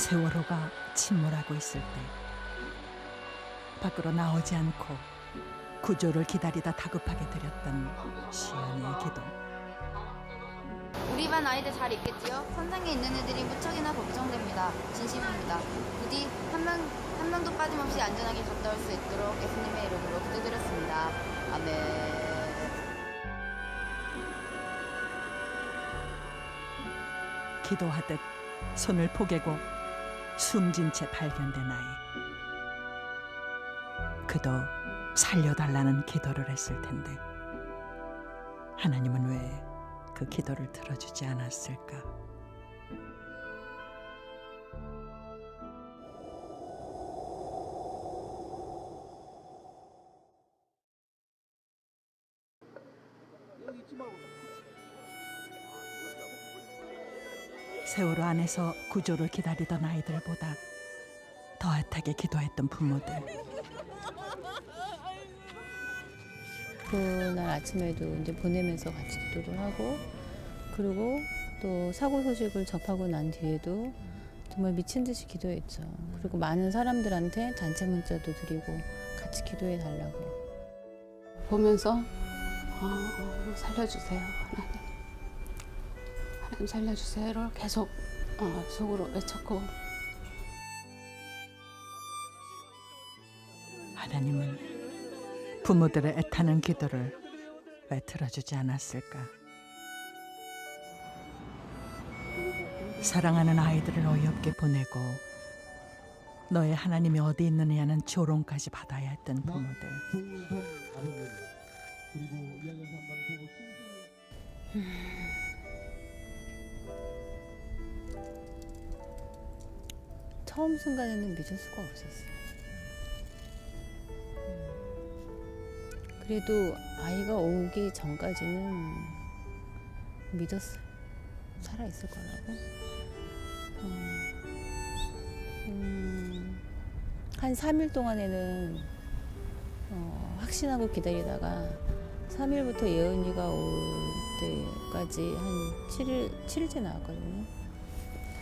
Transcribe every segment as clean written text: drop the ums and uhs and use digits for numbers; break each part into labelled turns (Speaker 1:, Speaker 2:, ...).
Speaker 1: 세월호가 침몰하고 있을 때 밖으로 나오지 않고 구조를 기다리다 다급하게 드렸던 시연의 기도.
Speaker 2: 우리 반 아이들 잘 있겠지요? 선상에 있는 애들이 무척이나 걱정됩니다. 진심입니다. 부디 한 명도 빠짐없이 안전하게 갔다 올 수 있도록 예수님의 이름으로 기도드렸습니다. 아멘.
Speaker 1: 기도하듯 손을 포개고 숨진 채 발견된 아이. 그도 살려달라는 기도를 했을 텐데 하나님은 왜 그 기도를 들어주지 않았을까? 세월호 안에서 구조를 기다리던 아이들보다 더 애타게 기도했던 부모들.
Speaker 3: 그날 아침에도 이제 보내면서 같이 기도를 하고, 그리고 또 사고 소식을 접하고 난 뒤에도 정말 미친 듯이 기도했죠. 그리고 많은 사람들한테 단체 문자도 드리고 같이 기도해 달라고.
Speaker 4: 보면서 살려주세요, 하나님. 하나님 살려주세요를 계속 속으로 외쳤고,
Speaker 1: 하나님은 부모들의 애타는 기도를 왜 들어주지 않았을까? 사랑하는 아이들을 어이없게 보내고 너의 하나님이 어디 있느냐는 조롱까지 받아야 했던 부모들.
Speaker 3: 처음 순간에는 믿을 수가 없었어요. 그래도 아이가 오기 전까지는 믿었어요. 살아있을 거라고. 한 3일 동안에는 확신하고 기다리다가 3일부터 예은이가 올 때까지 한 7일째 나왔거든요.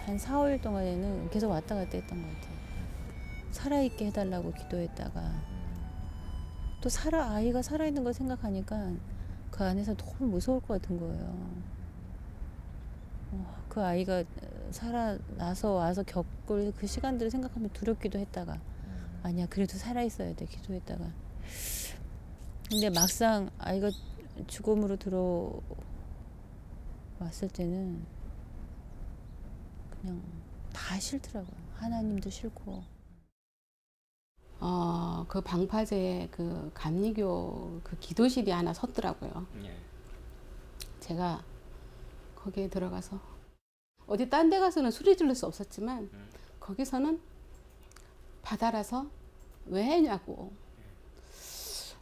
Speaker 3: 한 4, 5일 동안에는 계속 왔다 갔다 했던 것 같아요. 살아있게 해달라고 기도했다가 또 아이가 살아있는 걸 생각하니까 그 안에서 너무 무서울 것 같은 거예요. 그 아이가 살아나서 와서 겪을 그 시간들을 생각하면 두렵기도 했다가 아니야 그래도 살아있어야 돼 기도했다가 근데 막상 아이가 죽음으로 들어왔을 때는 그냥 다 싫더라고요. 하나님도 싫고.
Speaker 4: 그 방파제에 그 감리교 그 기도실이 하나 섰더라고요. 제가 거기에 들어가서 어디 딴 데 가서는 소리 지를 수 없었지만 거기서는 바다라서 왜 했냐고,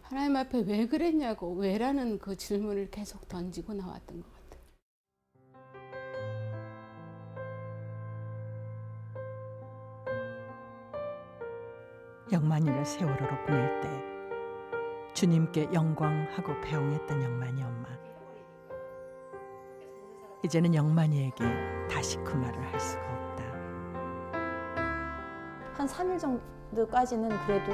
Speaker 4: 하나님 앞에 왜 그랬냐고, 왜라는 그 질문을 계속 던지고 나왔던 것 같아요.
Speaker 1: 영만이를 세월호로 보낼 때 주님께 영광하고 배웅했던 영만이 엄마. 이제는 영만이에게 다시 그 말을 할 수가 없다.
Speaker 5: 한 3일 정도까지는 그래도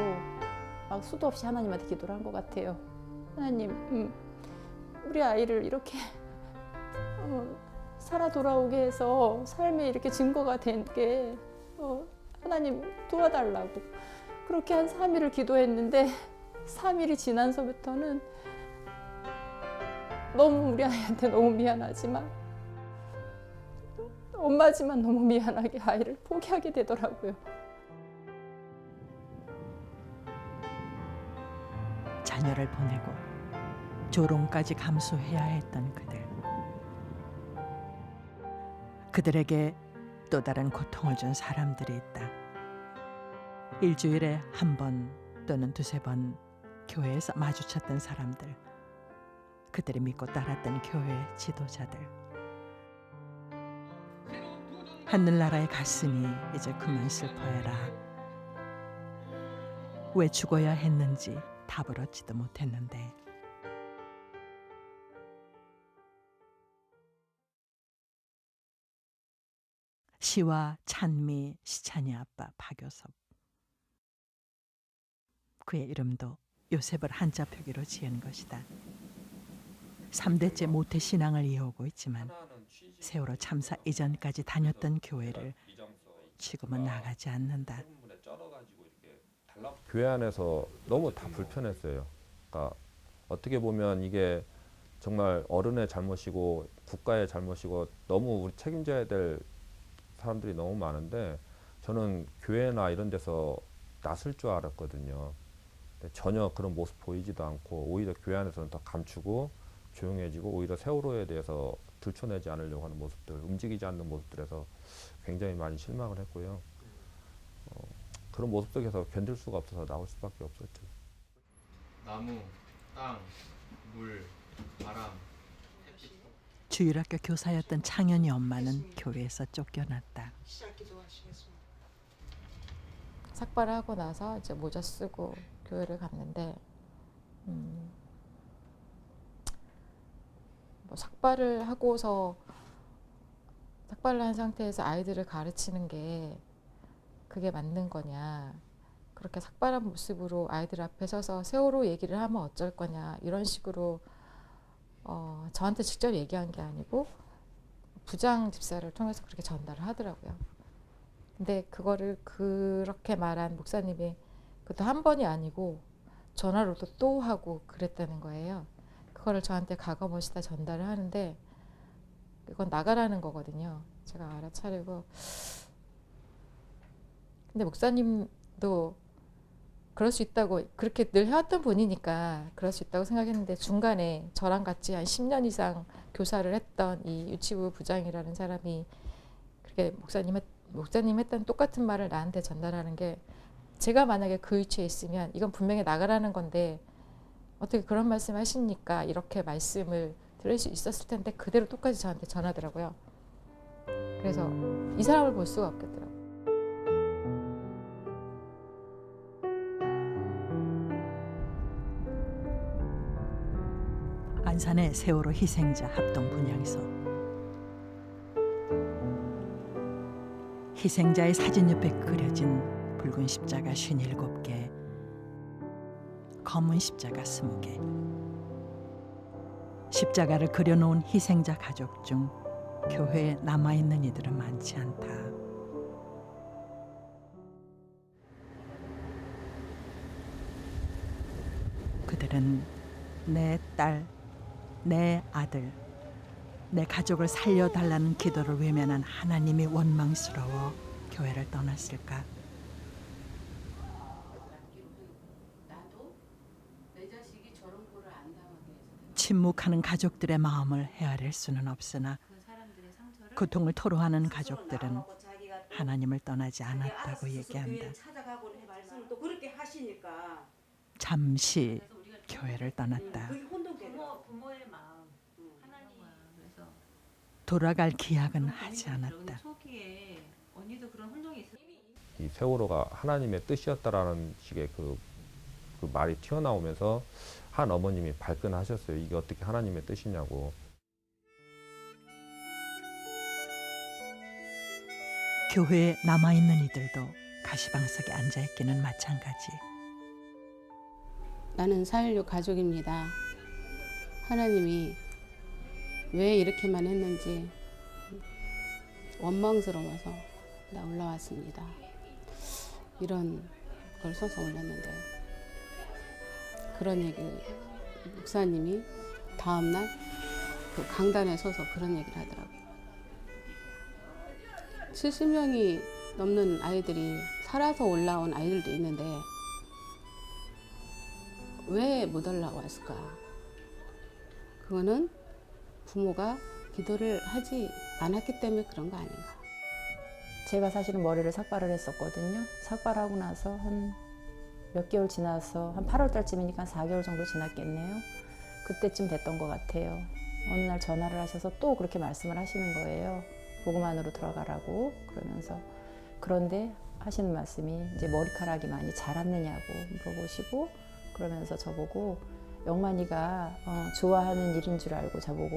Speaker 5: 막 수도 없이 하나님한테 기도를 한 것 같아요. 하나님, 우리 아이를 이렇게 살아 돌아오게 해서 삶에 이렇게 증거가 된 게 하나님 도와달라고 그렇게 한 3일을 기도했는데 3일이 지나서부터는 너무 우리 아이한테 너무 미안하지만 엄마지만 너무 미안하게 아이를 포기하게 되더라고요.
Speaker 1: 자녀를 보내고 조롱까지 감수해야 했던 그들에게 또 다른 고통을 준 사람들이 있다. 일주일에 한 번 또는 두세 번 교회에서 마주쳤던 사람들, 그들이 믿고 따랐던 교회 지도자들. 하늘나라에 갔으니 이제 그만 슬퍼해라. 왜 죽어야 했는지 답을 얻지도 못했는데 치와, 찬미, 시찬이 아빠 박요섭. 그의 이름도 요셉을 한자 표기로 지은 것이다. 3대째 모태 신앙을 이어오고 있지만 세월호 참사 이전까지 다녔던 교회를 지금은 나가지 않는다.
Speaker 6: 교회 안에서 너무 다 불편했어요. 그러니까 어떻게 보면 이게 정말 어른의 잘못이고 국가의 잘못이고 너무 우리 책임져야 될 사람들이 너무 많은데 저는 교회나 이런 데서 낯설 줄 알았거든요. 근데 전혀 그런 모습 보이지도 않고 오히려 교회 안에서는 더 감추고 조용해지고 오히려 세월호에 대해서 들춰내지 않으려고 하는 모습들, 움직이지 않는 모습들에서 굉장히 많이 실망을 했고요. 그런 모습 속에서 견딜 수가 없어서 나올 수밖에 없었죠.
Speaker 7: 나무, 땅, 물, 바람, 햇빛.
Speaker 1: 주일학교 교사였던 창현이 엄마는 교회에서 쫓겨났다.
Speaker 5: 삭발을 하고 나서 이제 모자 쓰고 교회를 갔는데 뭐 삭발을 하고서 삭발을 한 상태에서 아이들을 가르치는 게 그게 맞는 거냐, 그렇게 삭발한 모습으로 아이들 앞에 서서 세월호 얘기를 하면 어쩔 거냐, 이런 식으로 저한테 직접 얘기한 게 아니고 부장 집사를 통해서 그렇게 전달을 하더라고요. 근데 그거를 그렇게 말한 목사님이 그것도 한 번이 아니고 전화로도 또 하고 그랬다는 거예요. 그거를 저한테 가감없이 다 전달을 하는데 이건 나가라는 거거든요. 제가 알아차리고. 근데 목사님도 그럴 수 있다고, 그렇게 늘 해왔던 분이니까 그럴 수 있다고 생각했는데 중간에 저랑 같이 한 10년 이상 교사를 했던 이 유치부 부장이라는 사람이 그렇게 목사님 했던 똑같은 말을 나한테 전달하는 게, 제가 만약에 그 위치에 있으면 이건 분명히 나가라는 건데 어떻게 그런 말씀 하십니까? 이렇게 말씀을 들을 수 있었을 텐데 그대로 똑같이 저한테 전하더라고요. 그래서 이 사람을 볼 수가 없겠더라고요.
Speaker 1: 안산의 세월호 희생자 합동 분향소. 희생자의 사진 옆에 그려진 붉은 십자가 57개, 검은 십자가 20개. 십자가를 그려놓은 희생자 가족 중 교회에 남아있는 이들은 많지 않다. 그들은 내 딸, 내 아들, 내 가족을 살려달라는 기도를 외면한 하나님이 원망스러워 교회를 떠났을까? 침묵하는 가족들의 마음을 헤아릴 수는 없으나 고통을 토로하는 가족들은 하나님을 떠나지 않았다고 얘기한다. 잠시 교회를 떠났다. 돌아갈 기약은 하지 않았다.
Speaker 6: 이 세월호가 하나님의 뜻이었다라는 식의 그 말이 튀어나오면서 한 어머님이 발끈하셨어요. 이게 어떻게 하나님의 뜻이냐고.
Speaker 1: 교회에 남아있는 이들도 가시방석에 앉아있기는 마찬가지.
Speaker 4: 나는 4.16 가족입니다. 하나님이 왜 이렇게만 했는지 원망스러워서 나 올라왔습니다. 이런 걸 써서 올렸는데, 그런 얘기를 목사님이 다음날 그 강단에 서서 그런 얘기를 하더라고요. 70명이 넘는 아이들이 살아서 올라온 아이들도 있는데 왜 못 올라왔을까? 그거는 부모가 기도를 하지 않았기 때문에 그런 거 아닌가.
Speaker 3: 제가 사실은 머리를 삭발을 했었거든요. 삭발하고 나서 한 몇 개월 지나서 한 8월 달쯤이니까 한 4개월 정도 지났겠네요. 그때쯤 됐던 것 같아요. 어느 날 전화를 하셔서 또 그렇게 말씀을 하시는 거예요. 복음 안으로 들어가라고. 그러면서 그런데 하시는 말씀이 이제 머리카락이 많이 자랐느냐고 물어보시고, 그러면서 저보고 영만이가 좋아하는 일인 줄 알고 저보고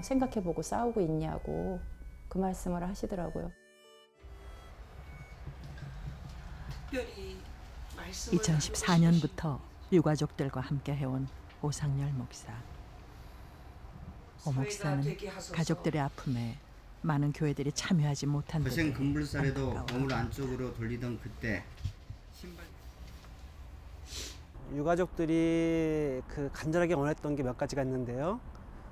Speaker 3: 생각해보고 싸우고 있냐고 그 말씀을 하시더라고요.
Speaker 8: 특별히 말씀을
Speaker 1: 2014년부터 유가족들과 함께 해온 오상열 목사. 오 목사는 가족들의 아픔에 많은 교회들이 참여하지 못한
Speaker 9: 거센
Speaker 1: 부분에
Speaker 9: 금불살에도
Speaker 1: 안타까워하고
Speaker 9: 몸을 안쪽으로 돌리던 그때 신발
Speaker 10: 유가족들이 그 간절하게 원했던 게 몇 가지가 있는데요.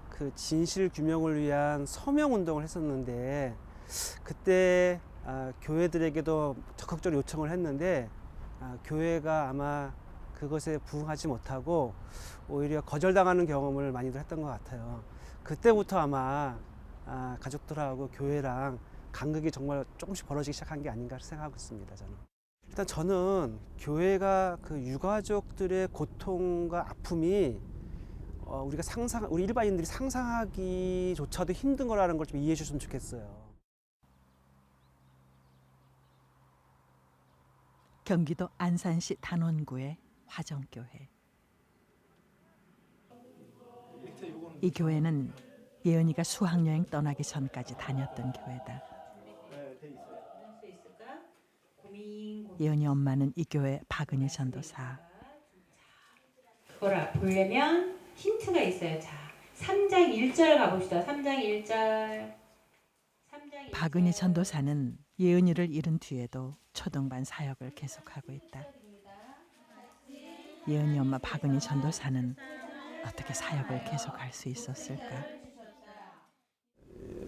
Speaker 10: 그 진실 규명을 위한 서명 운동을 했었는데 그때 교회들에게도 적극적으로 요청을 했는데 교회가 아마 그것에 부응하지 못하고 오히려 거절당하는 경험을 많이들 했던 것 같아요. 그때부터 아마 가족들하고 교회랑 간극이 정말 조금씩 벌어지기 시작한 게 아닌가 생각하고 있습니다. 저는. 일단 저는 교회가 그 유가족들의 고통과 아픔이 우리 일반인들이 상상하기조차도 힘든 거라는 걸 좀 이해해 주셨으면 좋겠어요.
Speaker 1: 경기도 안산시 단원구의 화정교회. 이 교회는 예은이가 수학여행 떠나기 전까지 다녔던 교회다. 예은이 엄마는 이 교회 박은희 전도사.
Speaker 11: 그걸 보려면 힌트가 있어요. 자, 3장 1절 가봅시다. 3장 1절.
Speaker 1: 박은희 전도사는 예은이를 잃은 뒤에도 초등반 사역을 계속하고 있다. 예은이 엄마 박은희 전도사는 어떻게 사역을 계속할 수 있었을까?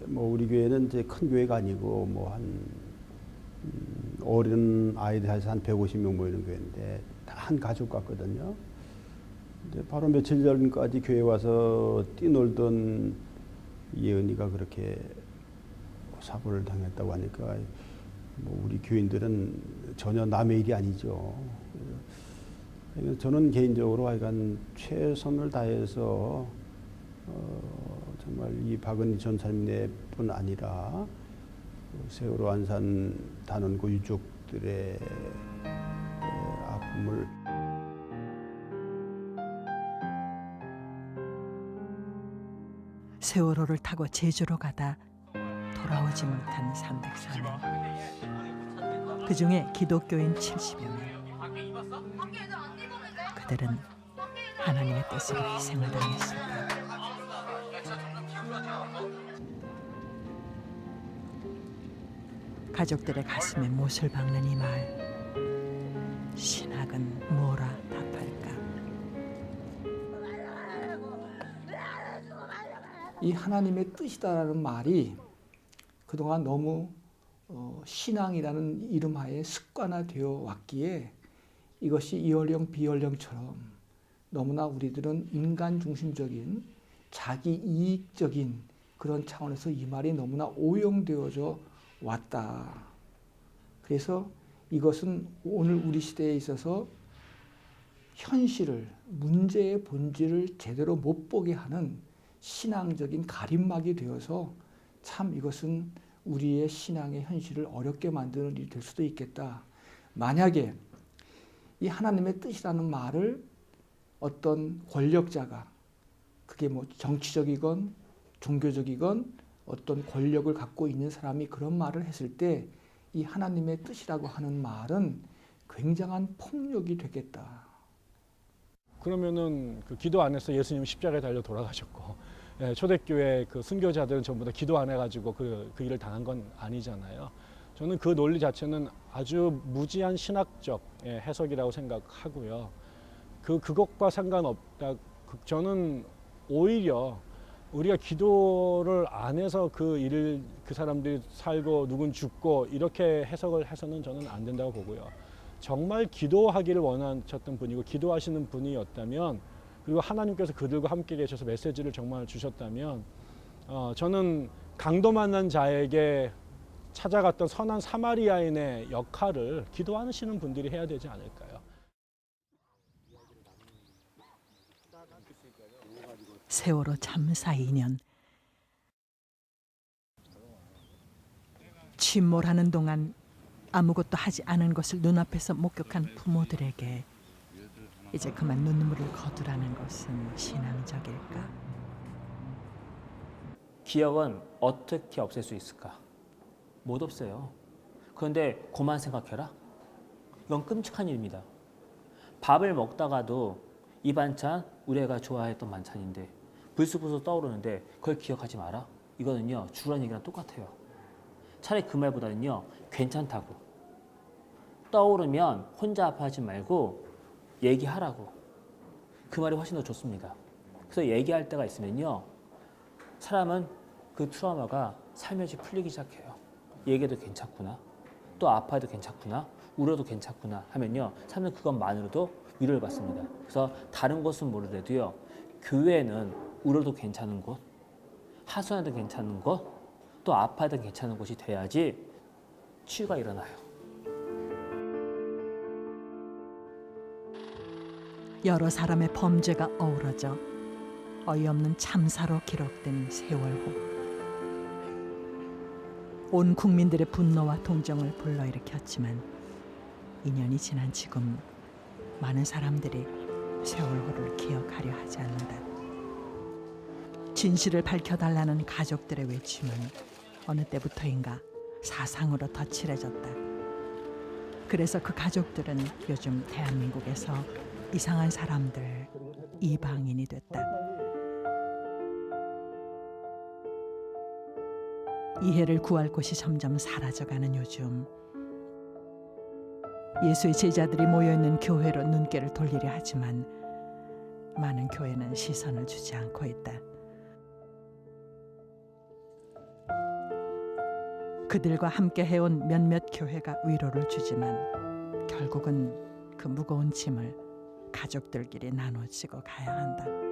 Speaker 12: 뭐 우리 교회는 이제 큰 교회가 아니고 뭐 한 어린 아이들 해서 한 150명 모이는 교회인데 다 한 가족 같거든요. 근데 바로 며칠 전까지 교회 와서 뛰놀던 예은이가 그렇게 사고를 당했다고 하니까 뭐 우리 교인들은 전혀 남의 일이 아니죠. 그래서 저는 개인적으로 하여간 최선을 다해서 정말 이 박은희 전사님네뿐 아니라 세월호 안산 단원구 유족들의 아픔을
Speaker 1: 세월호를 타고 제주로 가다 돌아오지 못한 304명. 그중에 기독교인 70여 명. 그들은 하나님의 뜻으로 희생을 당했을까? 가족들의 가슴에 못을 박는 이 말. 신학은 뭐라 답할까?
Speaker 13: 이 하나님의 뜻이다라는 말이 그동안 너무 신앙이라는 이름하에 습관화되어 왔기에 이것이 이원령 비원령처럼 너무나 우리들은 인간 중심적인 자기 이익적인 그런 차원에서 이 말이 너무나 오용되어져 왔다. 그래서 이것은 오늘 우리 시대에 있어서 현실을, 문제의 본질을 제대로 못 보게 하는 신앙적인 가림막이 되어서 참 이것은 우리의 신앙의 현실을 어렵게 만드는 일이 될 수도 있겠다. 만약에 이 하나님의 뜻이라는 말을 어떤 권력자가 그게 뭐 정치적이건 종교적이건 어떤 권력을 갖고 있는 사람이 그런 말을 했을 때 이 하나님의 뜻이라고 하는 말은 굉장한 폭력이 되겠다.
Speaker 14: 그러면은 그 기도 안 해서 예수님 십자가에 달려 돌아가셨고 초대교회 그 순교자들은 전부 다 기도 안 해가지고 그 일을 당한 건 아니잖아요. 저는 그 논리 자체는 아주 무지한 신학적 해석이라고 생각하고요. 그것과 상관없다. 저는 오히려 우리가 기도를 안 해서 그 사람들이 살고 누군 죽고 이렇게 해석을 해서는 저는 안 된다고 보고요. 정말 기도하기를 원하셨던 분이고 기도하시는 분이었다면 그리고 하나님께서 그들과 함께 계셔서 메시지를 정말 주셨다면 저는 강도 만난 자에게 찾아갔던 선한 사마리아인의 역할을 기도하시는 분들이 해야 되지 않을까요?
Speaker 1: 세월호 참사 2년. 침몰하는 동안 아무것도 하지 않은 것을 눈앞에서 목격한 부모들에게 이제 그만 눈물을 거두라는 것은 신앙적일까?
Speaker 15: 기억은 어떻게 없앨 수 있을까? 못 없애요. 그런데 그만 생각해라. 이건 끔찍한 일입니다. 밥을 먹다가도 이 반찬 우리 애가 좋아했던 반찬인데 불쑥불쑥 떠오르는데 그걸 기억하지 마라? 이거는요 죽으라는 얘기랑 똑같아요. 차라리 그 말보다는요 괜찮다고 떠오르면 혼자 아파하지 말고 얘기하라고 그 말이 훨씬 더 좋습니다. 그래서 얘기할 때가 있으면요 사람은 그 트라우마가 살며시 풀리기 시작해요. 얘기해도 괜찮구나, 또 아파해도 괜찮구나, 울어도 괜찮구나 하면요 사람은 그것만으로도 위로를 받습니다. 그래서 다른 곳은 모르더라도요 교회는 울어도 괜찮은 곳, 하소연해도 괜찮은 곳, 또 아파해도 괜찮은 곳이 돼야지 치유가 일어나요.
Speaker 1: 여러 사람의 범죄가 어우러져 어이없는 참사로 기록된 세월호. 온 국민들의 분노와 동정을 불러일으켰지만 2년이 지난 지금 많은 사람들이 세월호를 기억하려 하지 않는다. 진실을 밝혀달라는 가족들의 외침은 어느 때부터인가 사상으로 덧칠해졌다. 그래서 그 가족들은 요즘 대한민국에서 이상한 사람들, 이방인이 됐다. 이해를 구할 곳이 점점 사라져가는 요즘, 예수의 제자들이 모여있는 교회로 눈길을 돌리려 하지만 많은 교회는 시선을 주지 않고 있다. 그들과 함께 해온 몇몇 교회가 위로를 주지만 결국은 그 무거운 짐을 가족들끼리 나눠지고 가야 한다.